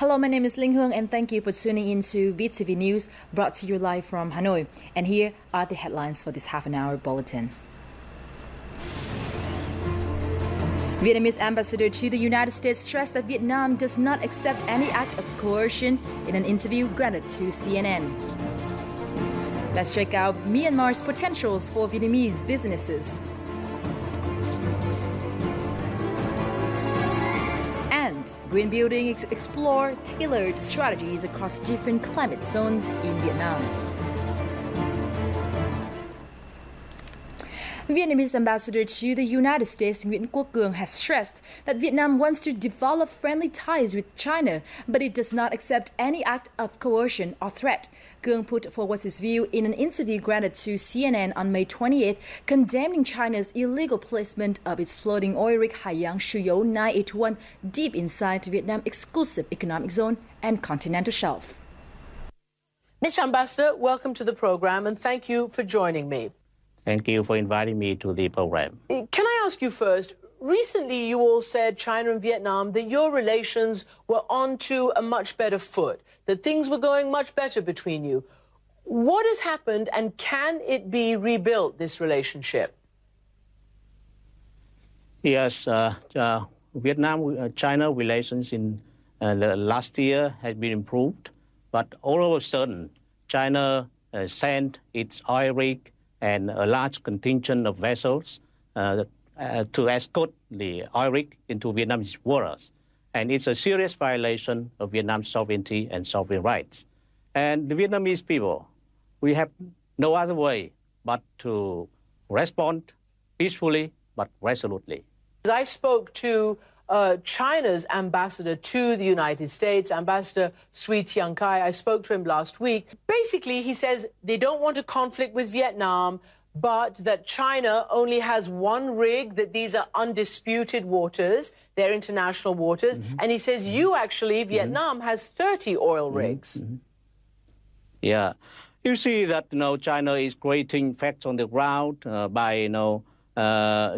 Hello, my name is Linh Hương and thank you for tuning in to VTV News, brought to you live from Hanoi. And here are the headlines for this half-an-hour bulletin. Vietnamese ambassador to the United States stressed that Vietnam does not accept any act of coercion in an interview granted to CNN. Let's check out Myanmar's potentials for Vietnamese businesses. And Green Building explore tailored strategies across different climate zones in Vietnam. Vietnamese ambassador to the United States Nguyễn Quốc Cường has stressed that Vietnam wants to develop friendly ties with China, but it does not accept any act of coercion or threat. Cường put forward his view in an interview granted to CNN on May 28th, condemning China's illegal placement of its floating oil rig Hải Dương 981 deep inside Vietnam's exclusive economic zone and continental shelf. Mr. Ambassador, welcome to the program and thank you for joining me. Thank you for inviting me to the program. Can I ask you first, recently you all said, China and Vietnam, that your relations were onto a much better foot, that things were going much better between you. What has happened and can it be rebuilt, this relationship? Yes, Vietnam-China relations in the last year has been improved, but all of a sudden, China sent its oil rig and a large contingent of vessels to escort the oil rig into Vietnam's waters. And it's a serious violation of Vietnam's sovereignty and sovereign rights. And the Vietnamese people, we have no other way but to respond peacefully but resolutely. I spoke to China's ambassador to the United States, Ambassador Sui Tiankai. I spoke to him last week. Basically, he says they don't want a conflict with Vietnam, but that China only has one rig, that these are undisputed waters, they're international waters. And he says you actually, Vietnam, has 30 oil rigs. Yeah. You see that, China is creating facts on the ground by,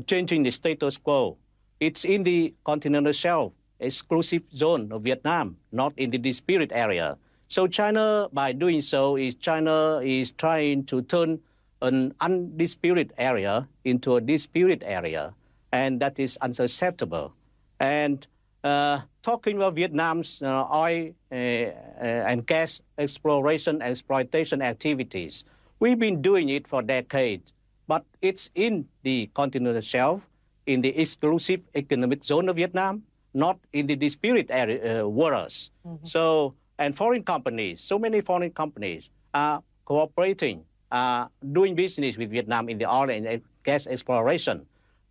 changing the status quo. It's in the continental shelf, exclusive zone of Vietnam, not in the disputed area. So China, by doing so, China is trying to turn an undisputed area into a disputed area, and that is unacceptable. And talking about Vietnam's oil and gas exploration and exploitation activities, we've been doing it for decades, but it's in the continental shelf, in the exclusive economic zone of Vietnam, not in the disputed area, waters. So, and foreign companies, so many foreign companies are cooperating, doing business with Vietnam in the oil and gas exploration.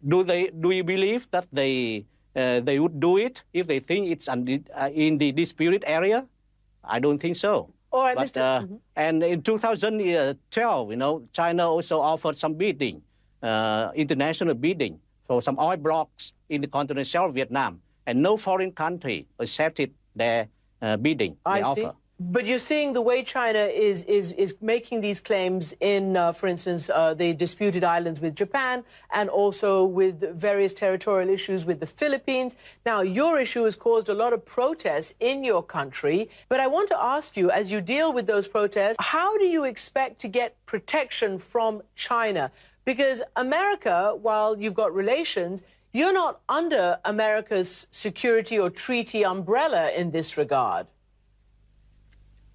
Do you believe that they would do it if they think it's in the disputed area? I don't think so. All right, but, And in 2012, China also offered some bidding, international bidding, for some oil blocks in the continental shelf of Vietnam, and no foreign country accepted their bidding, their offer. But you're seeing the way China is making these claims in, for instance, the disputed islands with Japan, and also with various territorial issues with the Philippines. Now, your issue has caused a lot of protests in your country, but I want to ask you, as you deal with those protests, how do you expect to get protection from China? Because America, while you've got relations, you're not under America's security or treaty umbrella in this regard.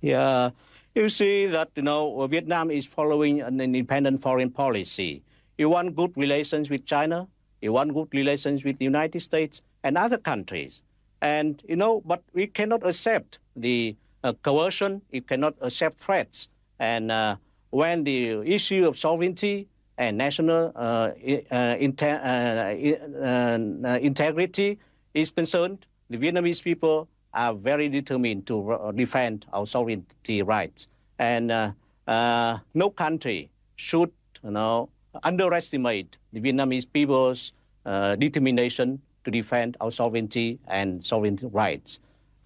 Yeah, you see that, Vietnam is following an independent foreign policy. You want good relations with China, you want good relations with the United States and other countries. And, but we cannot accept the coercion, you cannot accept threats. And when the issue of sovereignty and national integrity is concerned, the Vietnamese people are very determined to defend our sovereignty rights. And no country should underestimate the Vietnamese people's determination to defend our sovereignty and sovereign rights.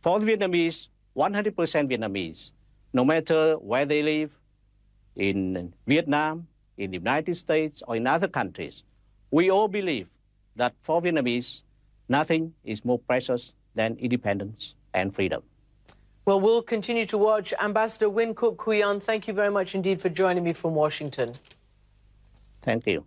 For the Vietnamese, 100% Vietnamese, no matter where they live, in Vietnam, in the United States, or in other countries, we all believe that for Vietnamese, nothing is more precious than independence and freedom. Well, we'll continue to watch. Ambassador Win Kuk Kuyan, thank you very much indeed for joining me from Washington. Thank you.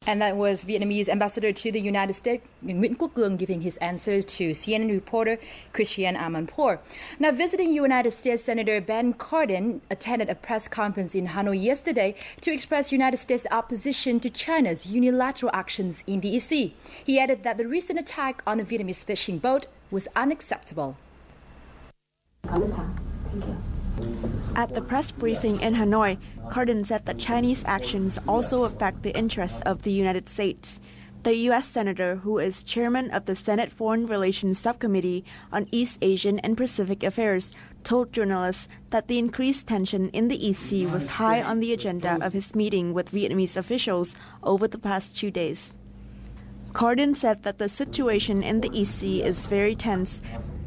And that was Vietnamese ambassador to the United States, Nguyễn Quốc Cường, giving his answers to CNN reporter Christiane Amanpour. Now, visiting United States Senator Ben Cardin attended a press conference in Hanoi yesterday to express United States opposition to China's unilateral actions in the EC. He added that the recent attack on a Vietnamese fishing boat was unacceptable. Thank you. At the press briefing in Hanoi, Cardin said that Chinese actions also affect the interests of the United States. The U.S. Senator, who is chairman of the Senate Foreign Relations Subcommittee on East Asian and Pacific Affairs, told journalists that the increased tension in the EC was high on the agenda of his meeting with Vietnamese officials over the past 2 days. Cardin said that the situation in the EC is very tense,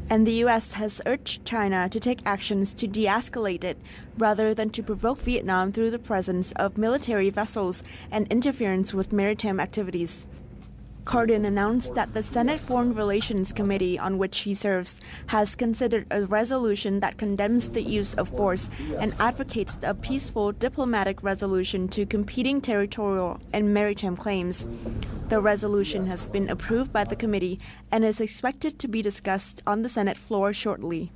and the U.S. has urged China to take actions to de-escalate it rather than to provoke Vietnam through the presence of military vessels and interference with maritime activities. Cardin announced that the Senate Foreign Relations Committee, on which he serves, has considered a resolution that condemns the use of force and advocates a peaceful diplomatic resolution to competing territorial and maritime claims. The resolution has been approved by the committee and is expected to be discussed on the Senate floor shortly.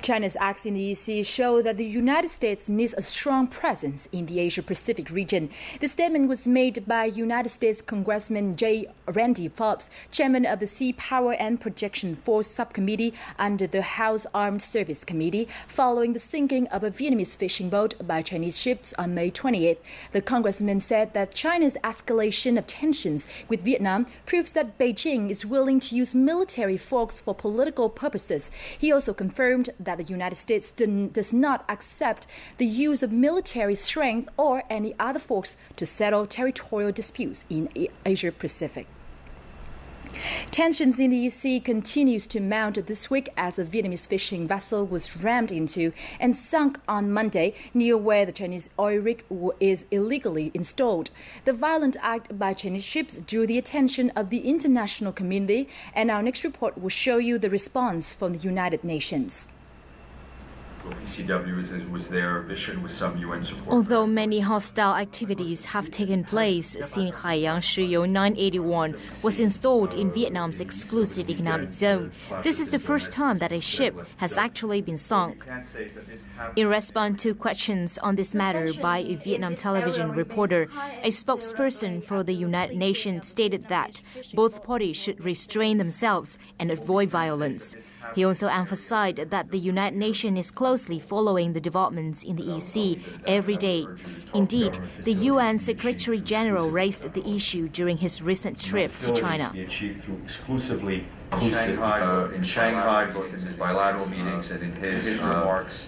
China's acts in the EC show that the United States needs a strong presence in the Asia-Pacific region. The statement was made by United States Congressman J. Randy Forbes, chairman of the Sea Power and Projection Force Subcommittee under the House Armed Services Committee, following the sinking of a Vietnamese fishing boat by Chinese ships on May 28th. The congressman said that China's escalation of tensions with Vietnam proves that Beijing is willing to use military force for political purposes. He also confirmed that the United States does not accept the use of military strength or any other force to settle territorial disputes in Asia-Pacific. Tensions in the EC continues to mount this week as a Vietnamese fishing vessel was rammed into and sunk on Monday near where the Chinese oil rig is illegally installed. The violent act by Chinese ships drew the attention of the international community, and our next report will show you the response from the United Nations. PCW was there, mission with some UN support. Although many hostile activities have taken place since Haiyang Shiyou 981 was installed in Vietnam's exclusive economic zone, this is the first time that a ship has actually been sunk. In response to questions on this matter by a Vietnam television reporter, a spokesperson for the United Nations stated that both parties should restrain themselves and avoid violence. He also emphasized that the United Nations is closely following the developments in the EC every day. Indeed, the UN Secretary General raised the issue during his recent trip to China. In Shanghai, both in his bilateral meetings and in his remarks,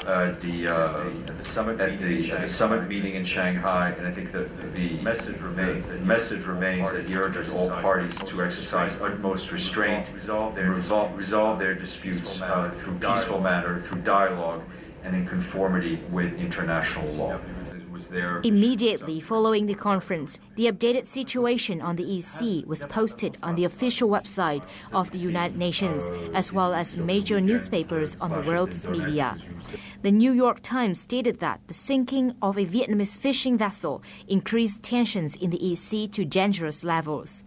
at the summit meeting in Shanghai, and I think the message remains that he urges all parties to exercise utmost restraint, resolve their disputes through peaceful manner, through dialogue, and in conformity with international law. Immediately following the conference, the updated situation on the EC was posted on the official website of the United Nations, as well as major newspapers on the world's media. The New York Times stated that the sinking of a Vietnamese fishing vessel increased tensions in the EC to dangerous levels.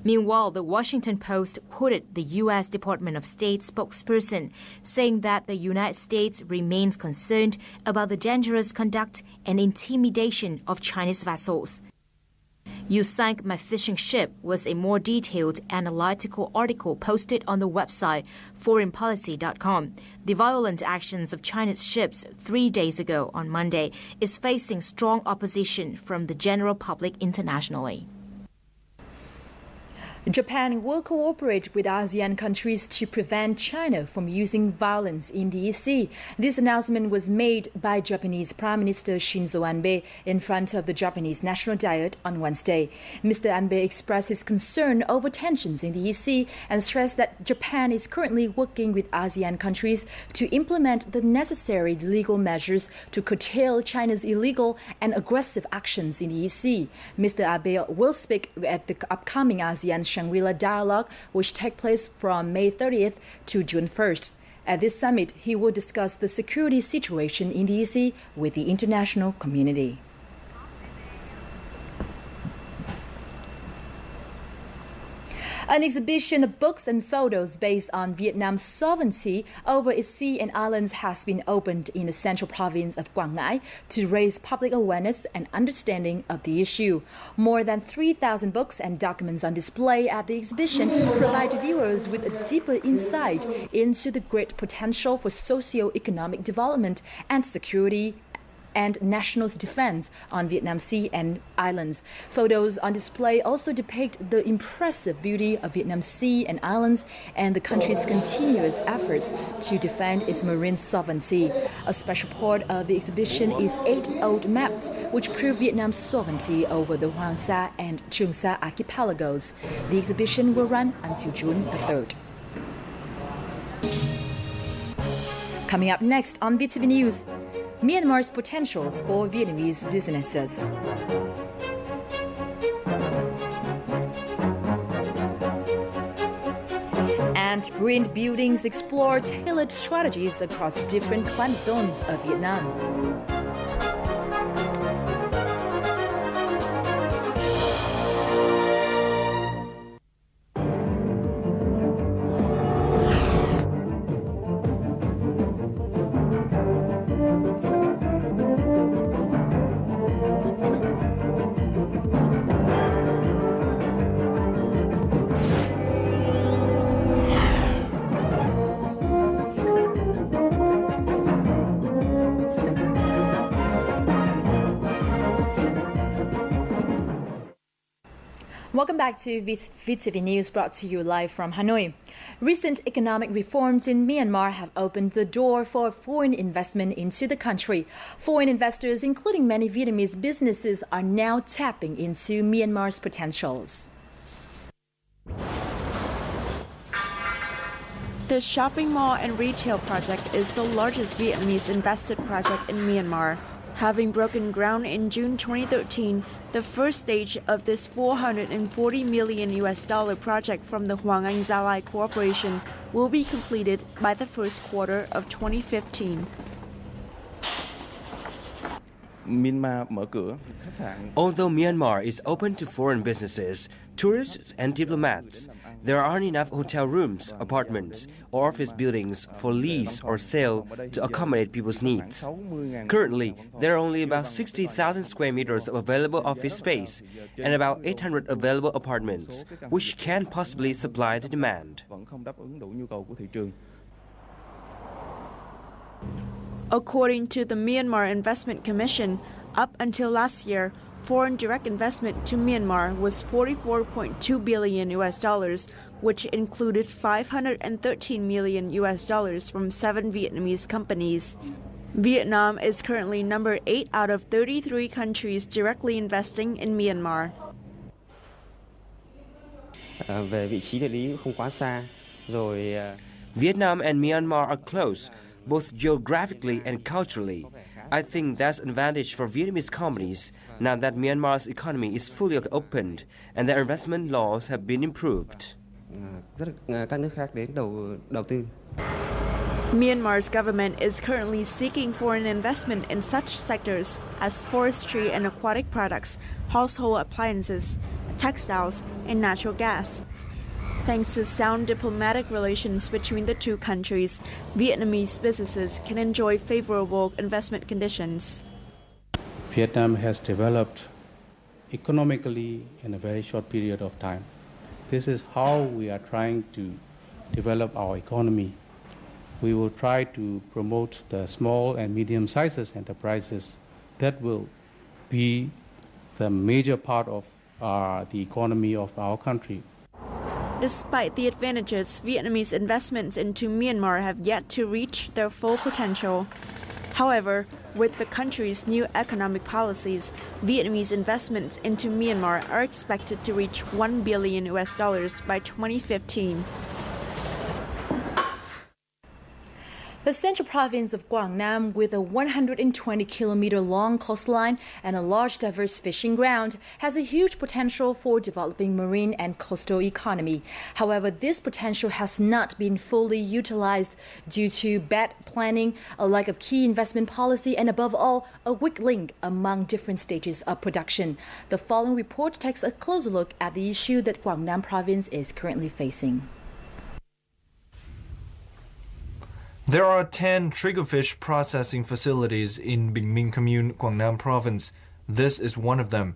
Meanwhile, the Washington Post quoted the U.S. Department of State spokesperson saying that the United States remains concerned about the dangerous conduct and intimidation of Chinese vessels. "You sank my fishing ship" was a more detailed analytical article posted on the website foreignpolicy.com. The violent actions of China's ships 3 days ago on Monday is facing strong opposition from the general public internationally. Japan will cooperate with ASEAN countries to prevent China from using violence in the EC. This announcement was made by Japanese Prime Minister Shinzo Abe in front of the Japanese National Diet on Wednesday. Mr. Abe expressed his concern over tensions in the EC and stressed that Japan is currently working with ASEAN countries to implement the necessary legal measures to curtail China's illegal and aggressive actions in the EC. Mr. Abe will speak at the upcoming ASEAN Shangri-La Dialogue, which takes place from May 30th to June 1st. At this summit, he will discuss the security situation in the EC with the international community. An exhibition of books and photos based on Vietnam's sovereignty over its sea and islands has been opened in the central province of Quảng Ngãi to raise public awareness and understanding of the issue. More than 3,000 books and documents on display at the exhibition provide viewers with a deeper insight into the great potential for socio-economic development and security and national defense on Vietnam's sea and islands. Photos on display also depict the impressive beauty of Vietnam's sea and islands and the country's continuous efforts to defend its marine sovereignty. A special part of the exhibition is 8 old maps which prove Vietnam's sovereignty over the Hoàng Sa and Trường Sa archipelagos. The exhibition will run until June the 3rd. Coming up next on VTV News, Myanmar's potentials for Vietnamese businesses. And green buildings explore tailored strategies across different climate zones of Vietnam. Welcome back to VTV News, brought to you live from Hanoi. Recent economic reforms in Myanmar have opened the door for foreign investment into the country. Foreign investors, including many Vietnamese businesses, are now tapping into Myanmar's potentials. The shopping mall and retail project is the largest Vietnamese invested project in Myanmar. Having broken ground in June 2013, the first stage of this $440 million project from the Hoàng Anh Gia Lai Corporation will be completed by the first quarter of 2015. Although Myanmar is open to foreign businesses, tourists and diplomats, there aren't enough hotel rooms, apartments, or office buildings for lease or sale to accommodate people's needs. Currently, there are only about 60,000 square meters of available office space and about 800 available apartments, which can possibly supply the demand. According to the Myanmar Investment Commission, up until last year, foreign direct investment to Myanmar was $44.2 billion, which included $513 million from 7 Vietnamese companies. Vietnam is currently number 8 out of 33 countries directly investing in Myanmar. Vietnam and Myanmar are close, both geographically and culturally. I think that's an advantage for Vietnamese companies now that Myanmar's economy is fully opened and their investment laws have been improved. Myanmar's government is currently seeking foreign investment in such sectors as forestry and aquatic products, household appliances, textiles, and natural gas. Thanks to sound diplomatic relations between the two countries, Vietnamese businesses can enjoy favorable investment conditions. Vietnam has developed economically in a very short period of time. This is how we are trying to develop our economy. We will try to promote the small and medium-sized enterprises that will be the major part of the economy of our country. Despite the advantages, Vietnamese investments into Myanmar have yet to reach their full potential. However, with the country's new economic policies, Vietnamese investments into Myanmar are expected to reach $1 billion by 2015. The central province of Guangnam, with a 120-kilometer-long coastline and a large, diverse fishing ground, has a huge potential for developing marine and coastal economy. However, this potential has not been fully utilized due to bad planning, a lack of key investment policy, and above all, a weak link among different stages of production. The following report takes a closer look at the issue that Guangnam province is currently facing. There are 10 triggerfish processing facilities in Bingming Commune, Guangnam Province. This is one of them.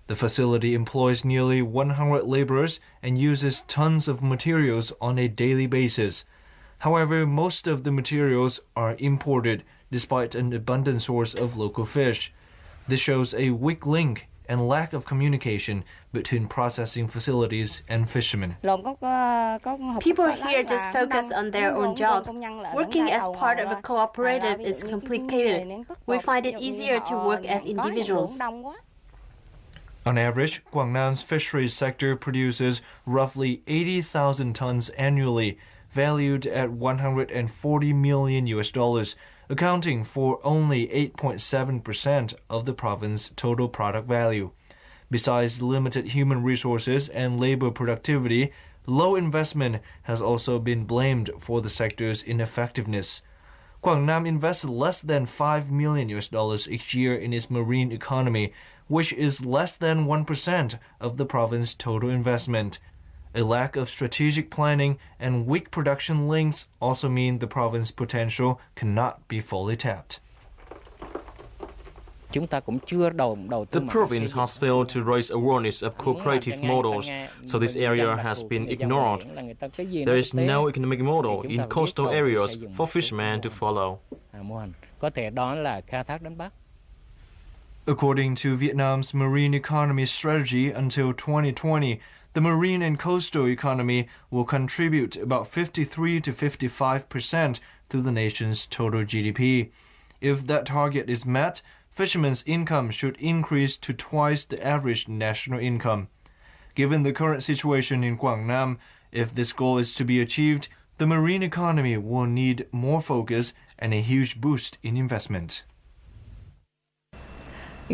The facility employs nearly 100 laborers and uses tons of materials on a daily basis. However, most of the materials are imported, despite an abundant source of local fish. This shows a weak link and lack of communication between processing facilities and fishermen. People here just focus on their own jobs. Working as part of a cooperative is complicated. We find it easier to work as individuals. On average, Guangnam's fisheries sector produces roughly 80,000 tons annually, valued at $140 million, accounting for only 8.7% of the province's total product value. Besides limited human resources and labor productivity, low investment has also been blamed for the sector's ineffectiveness. Guangnam invests less than $5 million each year in its marine economy, which is less than 1% of the province's total investment. A lack of strategic planning and weak production links also mean the province's potential cannot be fully tapped. The province has failed to raise awareness of cooperative models, so this area has been ignored. There is no economic model in coastal areas for fishermen to follow. According to Vietnam's marine economy strategy until 2020, the marine and coastal economy will contribute about 53 to 55% to the nation's total GDP. If that target is met, fishermen's income should increase to twice the average national income. Given the current situation in Guangnam, if this goal is to be achieved, the marine economy will need more focus and a huge boost in investment.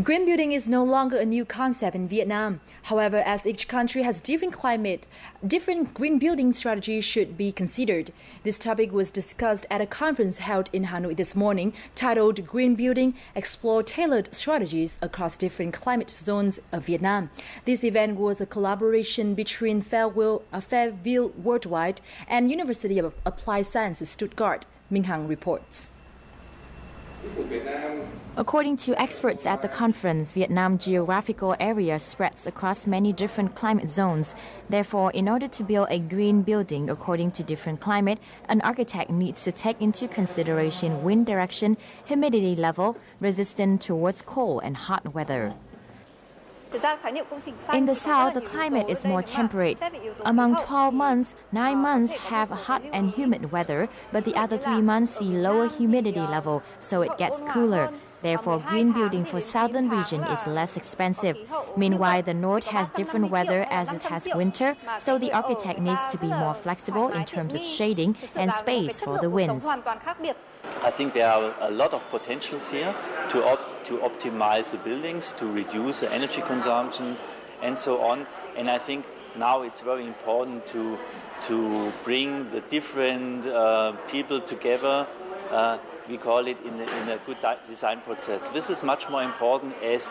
Green building is no longer a new concept in Vietnam. However, as each country has different climate, different green building strategies should be considered. This topic was discussed at a conference held in Hanoi this morning titled Green Building, Explore Tailored Strategies Across Different Climate Zones of Vietnam. This event was a collaboration between Fairview Worldwide and University of Applied Sciences Stuttgart. Minh Hằng reports. According to experts at the conference, Vietnam's geographical area spreads across many different climate zones. Therefore, in order to build a green building according to different climate, an architect needs to take into consideration wind direction, humidity level, resistance towards cold and hot weather. In the south, the climate is more temperate. Among 12 months, 9 months have hot and humid weather, but the other 3 months see lower humidity level, so it gets cooler. Therefore, green building for southern region is less expensive. Meanwhile, the north has different weather as it has winter, so the architect needs to be more flexible in terms of shading and space for the winds. I think there are a lot of potentials here to optimize the buildings, to reduce the energy consumption, and so on. And I think now it's very important to bring the different people together. We call it in a good design process. This is much more important as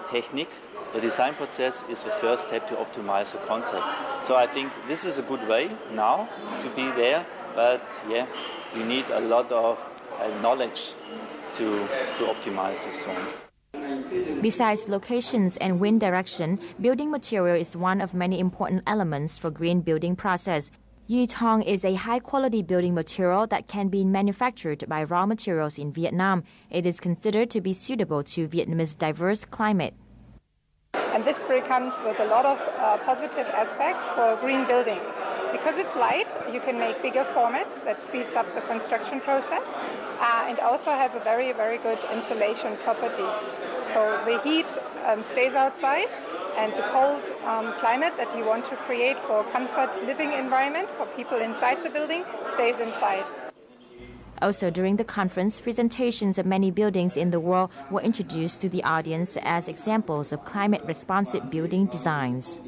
technique. The design process is the first step to optimize the concept. So I think this is a good way now to be there, but yeah, you need a lot of knowledge to optimize this one. Besides locations and wind direction, building material is one of many important elements for green building process. Yutong is a high-quality building material that can be manufactured by raw materials in Vietnam. It is considered to be suitable to Vietnam's diverse climate. And this comes with a lot of positive aspects for green building. Because it's light, you can make bigger formats that speeds up the construction process and also has a very, very good insulation property. So the heat stays outside, and the cold climate that you want to create for a comfort living environment for people inside the building stays inside. Also, during the conference, presentations of many buildings in the world were introduced to the audience as examples of climate-responsive building designs.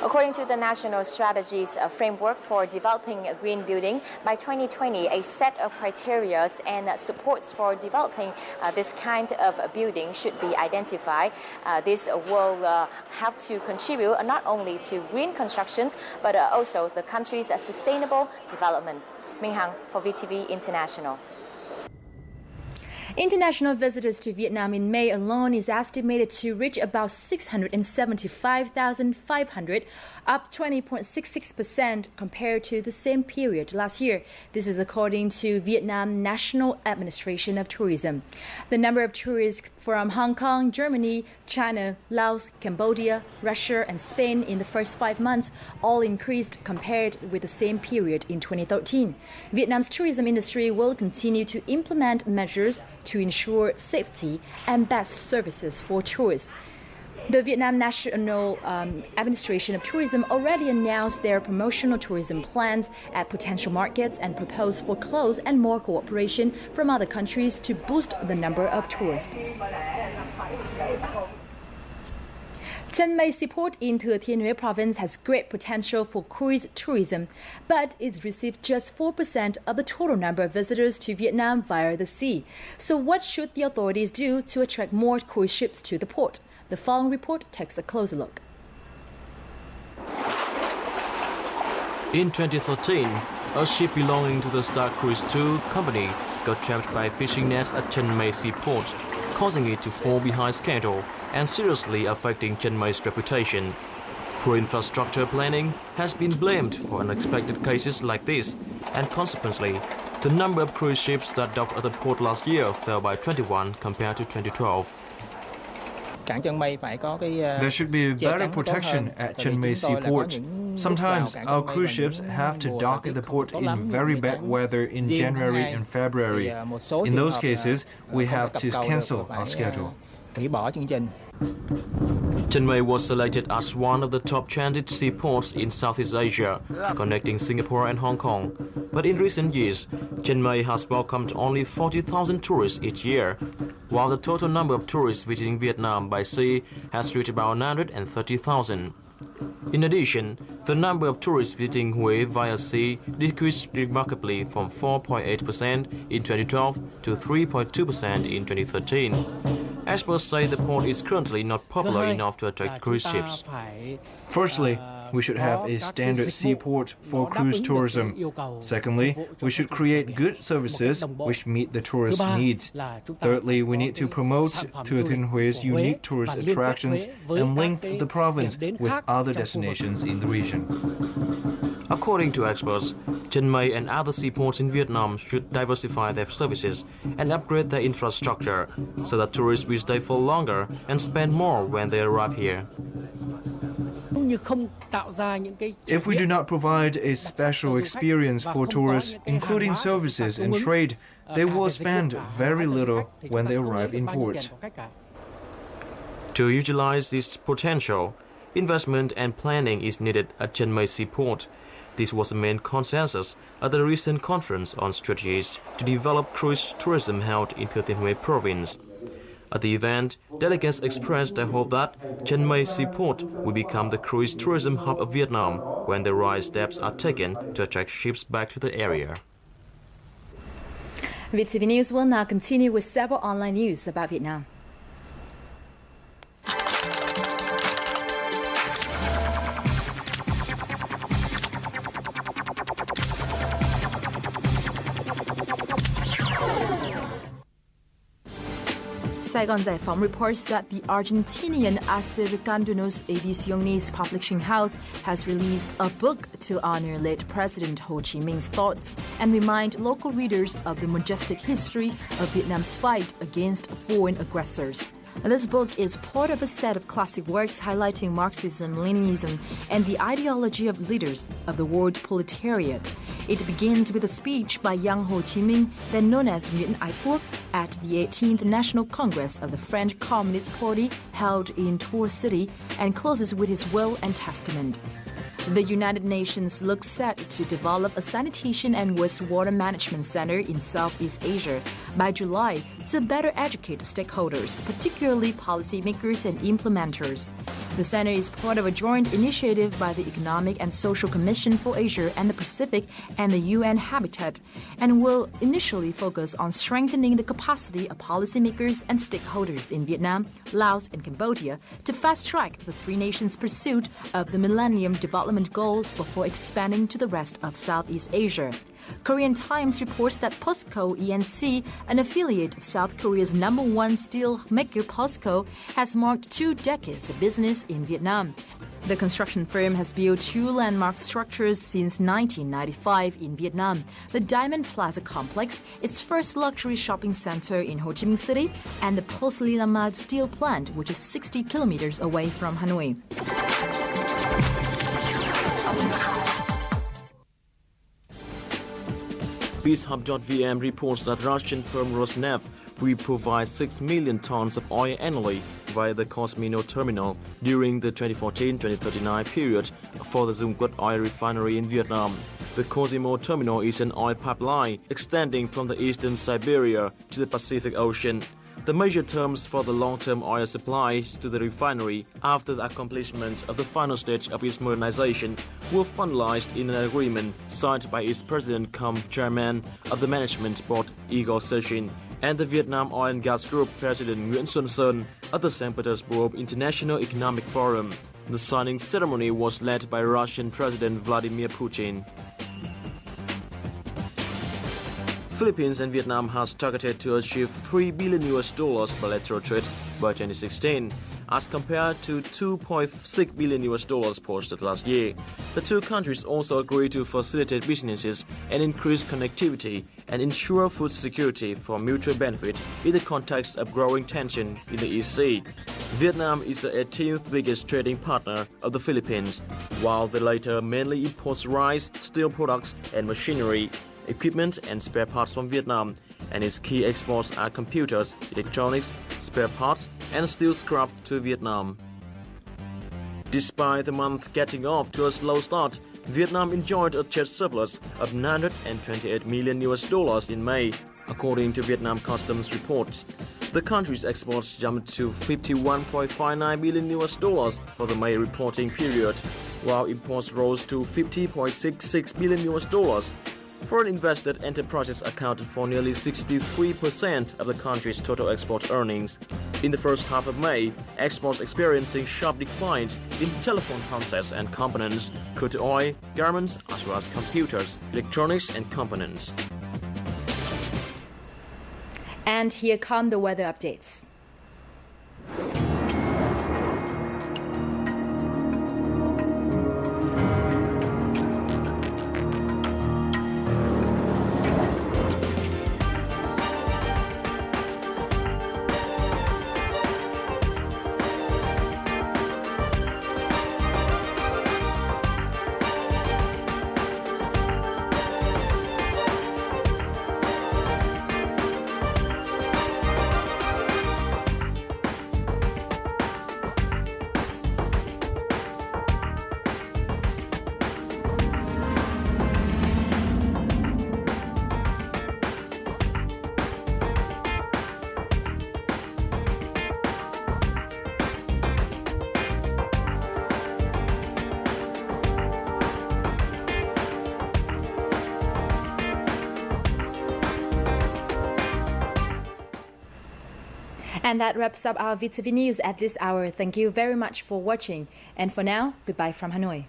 According to the National Strategies Framework for Developing a Green Building, by 2020, a set of criteria and supports for developing this kind of building should be identified. This will have to contribute not only to green constructions, but also the country's sustainable development. Minh Hằng for VTV International. International visitors to Vietnam in May alone is estimated to reach about 675,500, up 20.66% compared to the same period last year. This is according to Vietnam National Administration of Tourism. The number of tourists from Hong Kong, Germany, China, Laos, Cambodia, Russia, and Spain in the first 5 months all increased compared with the same period in 2013. Vietnam's tourism industry will continue to implement measures to ensure safety and best services for tourists. The Vietnam National Administration of Tourism already announced their promotional tourism plans at potential markets and proposed for close and more cooperation from other countries to boost the number of tourists. Chiang Mai Seaport in Thừa Thiên Huế province has great potential for cruise tourism, but it's received just 4% of the total number of visitors to Vietnam via the sea. So what should the authorities do to attract more cruise ships to the port? The following report takes a closer look. In 2013, a ship belonging to the Star Cruise 2 company got trapped by fishing nets at Chiang Mai Seaport, causing it to fall behind schedule and seriously affecting Chiang Mai's reputation. Poor infrastructure planning has been blamed for unexpected cases like this, and consequently, the number of cruise ships that docked at the port last year fell by 21 compared to 2012. There should be better protection at Chiang Mai Seaport. Sometimes our cruise ships have to dock at the port in very bad weather in January and February. In those cases, we have to cancel our schedule. Chiang Mai was selected as one of the top transit seaports in Southeast Asia, connecting Singapore and Hong Kong. But in recent years, Chiang Mai has welcomed only 40,000 tourists each year, while the total number of tourists visiting Vietnam by sea has reached about 930,000. In addition, the number of tourists visiting Hue via sea decreased remarkably from 4.8% in 2012 to 3.2% in 2013. Experts say the port is currently not popular enough to attract cruise ships. Firstly, we should have a standard seaport for cruise tourism. Secondly, we should create good services which meet the tourist needs. Thirdly, we need to promote Thừa Thiên Hué's unique tourist attractions and link the province with other destinations in the region. According to experts, Chiang Mai and other seaports in Vietnam should diversify their services and upgrade their infrastructure so that tourists will stay for longer and spend more when they arrive here. If we do not provide a special experience for tourists, including services and trade, they will spend very little when they arrive in port. To utilize this potential, investment and planning is needed at Chiang Mai Seaport. This was the main consensus at the recent conference on strategies to develop cruise tourism held in Thừa Thiên Huế province. At the event, delegates expressed their hope that Chiang Mai Seaport will become the cruise tourism hub of Vietnam when the right steps are taken to attract ships back to the area. VTV News will now continue with several online news about Vietnam. Saigon Giải Phóng reports that the Argentinian Acercándonos Ediciones publishing house has released a book to honor late President Ho Chi Minh's thoughts and remind local readers of the majestic history of Vietnam's fight against foreign aggressors. This book is part of a set of classic works highlighting Marxism, Leninism, and the ideology of leaders of the world proletariat. It begins with a speech by young Ho Chi Minh, then known as Nguyễn Ái Quốc, at the 18th National Congress of the French Communist Party held in Tours City, and closes with his will and testament. The United Nations looks set to develop a sanitation and wastewater management center in Southeast Asia by July to better educate stakeholders, particularly policymakers and implementers. The center is part of a joint initiative by the Economic and Social Commission for Asia and the Pacific and the UN Habitat, and will initially focus on strengthening the capacity of policymakers and stakeholders in Vietnam, Laos, and Cambodia to fast-track the three nations' pursuit of the Millennium Development Goals before expanding to the rest of Southeast Asia. Korean Times reports that POSCO ENC, an affiliate of South Korea's #1 steel maker POSCO, has marked 2 decades of business in Vietnam. The construction firm has built 2 landmark structures since 1995 in Vietnam: the Diamond Plaza Complex, its first luxury shopping center in Ho Chi Minh City, and the Post Lillamad steel plant, which is 60 kilometers away from Hanoi. BizHub.vm reports that Russian firm Rosneft will provide 6 million tons of oil annually via the Cosmino terminal during the 2014-2039 period for the Dung Quất oil refinery in Vietnam. The Cosimo terminal is an oil pipeline extending from the eastern Siberia to the Pacific Ocean. The major terms for the long-term oil supply to the refinery after the accomplishment of the final stage of its modernization were finalized in an agreement signed by its president cum chairman of the management board Igor Sechin and the Vietnam Oil and Gas Group President Nguyễn Xuân Sơn at the St. Petersburg International Economic Forum. The signing ceremony was led by Russian President Vladimir Putin. Philippines and Vietnam has targeted to achieve $3 billion bilateral trade by 2016, as compared to $2.6 billion posted last year. The two countries also agreed to facilitate businesses and increase connectivity and ensure food security for mutual benefit in the context of growing tension in the East Sea. Vietnam is the 18th biggest trading partner of the Philippines, while the latter mainly imports rice, steel products, and machinery, equipment and spare parts from Vietnam, and its key exports are computers, electronics, spare parts, and steel scrap to Vietnam. Despite the month getting off to a slow start, Vietnam enjoyed a trade surplus of $928 million in May, according to Vietnam Customs reports. The country's exports jumped to $51.59 billion for the May reporting period, while imports rose to $50.66 billion. Foreign invested enterprises accounted for nearly 63% of the country's total export earnings. In the first half of May, exports experiencing sharp declines in telephone handsets and components, crude oil, garments, as well as computers, electronics, and components. And here come the weather updates. And that wraps up our VTV News at this hour. Thank you very much for watching. And for now, goodbye from Hanoi.